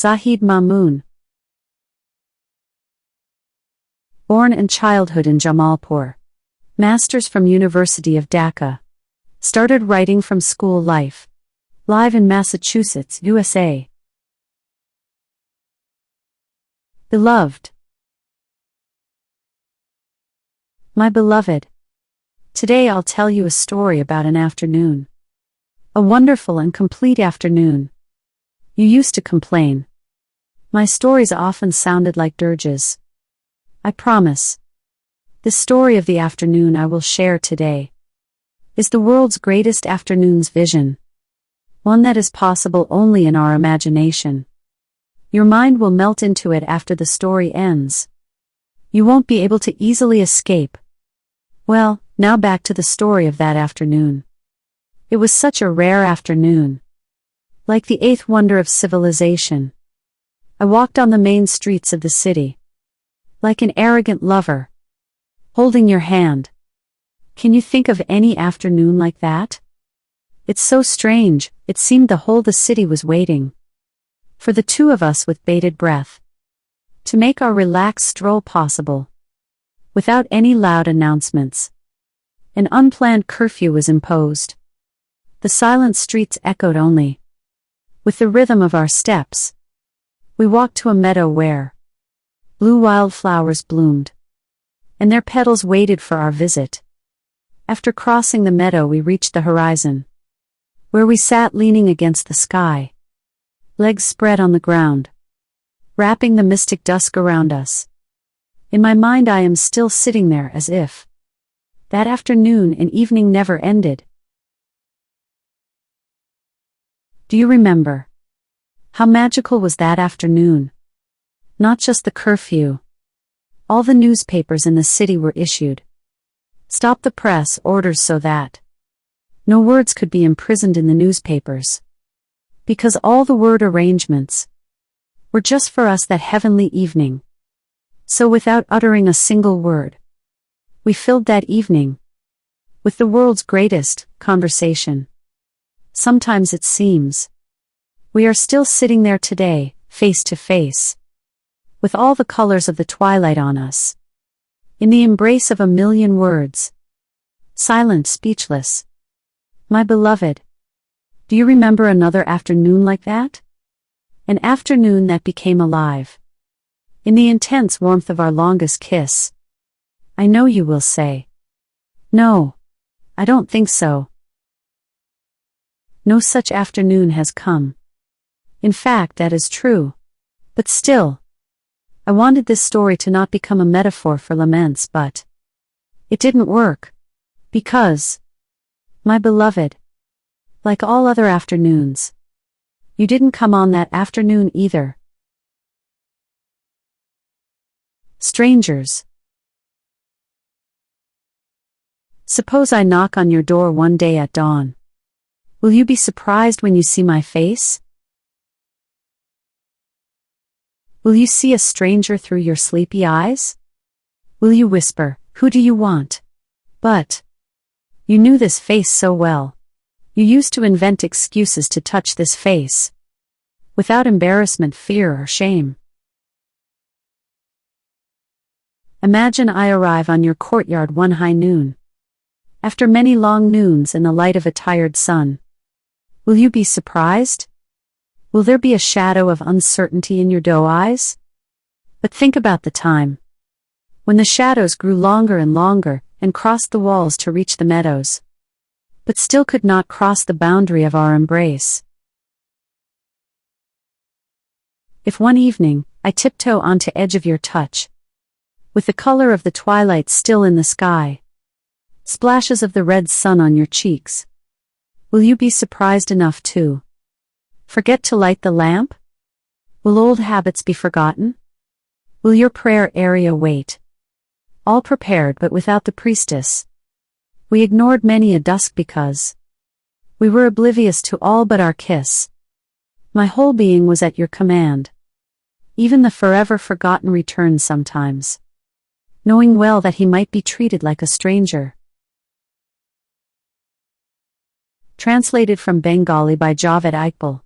Zahid Mamun. Born and childhood in Jamalpur. Masters from University of Dhaka. Started writing from school life. Live in Massachusetts, USA. Beloved. My beloved. Today I'll tell you a story about an afternoon. A wonderful and complete afternoon. You used to complain. My stories often sounded like dirges. I promise. This story of the afternoon I will share today is the world's greatest afternoon's vision. One that is possible only in our imagination. Your mind will melt into it after the story ends. You won't be able to easily escape. Well, now back to the story of that afternoon. It was such a rare afternoon. Like the eighth wonder of civilization. I walked on the main streets of the city. Like an arrogant lover. Holding your hand. Can you think of any afternoon like that? It's so strange, it seemed the whole city was waiting. For the two of us with bated breath. To make our relaxed stroll possible. Without any loud announcements. An unplanned curfew was imposed. The silent streets echoed only. With the rhythm of our steps. We walked to a meadow where blue wildflowers bloomed. And their petals waited for our visit. After crossing the meadow we reached the horizon. Where we sat leaning against the sky. Legs spread on the ground. Wrapping the mystic dusk around us. In my mind I am still sitting there as if that afternoon and evening never ended. Do you remember? How magical was that afternoon? Not just the curfew. All the newspapers in the city were issued. Stop the press orders so that no words could be imprisoned in the newspapers. Because all the word arrangements were just for us that heavenly evening. So without uttering a single word, we filled that evening with the world's greatest conversation. Sometimes it seems we are still sitting there today, face to face, with all the colors of the twilight on us, in the embrace of a million words, silent, speechless. My beloved, do you remember another afternoon like that? An afternoon that became alive. In the intense warmth of our longest kiss. I know you will say, no, I don't think so. No such afternoon has come. In fact, that is true. But still, I wanted this story to not become a metaphor for laments, but it didn't work. Because, my beloved, like all other afternoons, you didn't come on that afternoon either. Strangers. Suppose I knock on your door one day at dawn. Will you be surprised when you see my face? Will you see a stranger through your sleepy eyes? Will you whisper, who do you want? But you knew this face so well. You used to invent excuses to touch this face. Without embarrassment, fear, or shame. Imagine I arrive on your courtyard one high noon. After many long noons in the light of a tired sun. Will you be surprised? Will there be a shadow of uncertainty in your doe eyes? But think about the time. When the shadows grew longer and longer, and crossed the walls to reach the meadows. But still could not cross the boundary of our embrace. If one evening, I tiptoe onto edge of your touch. With the color of the twilight still in the sky. Splashes of the red sun on your cheeks. Will you be surprised enough to forget to light the lamp? Will old habits be forgotten? Will your prayer area wait? All prepared but without the priestess. We ignored many a dusk because we were oblivious to all but our kiss. My whole being was at your command. Even the forever forgotten returned sometimes. Knowing well that he might be treated like a stranger. Translated from Bengali by Javed Iqbal.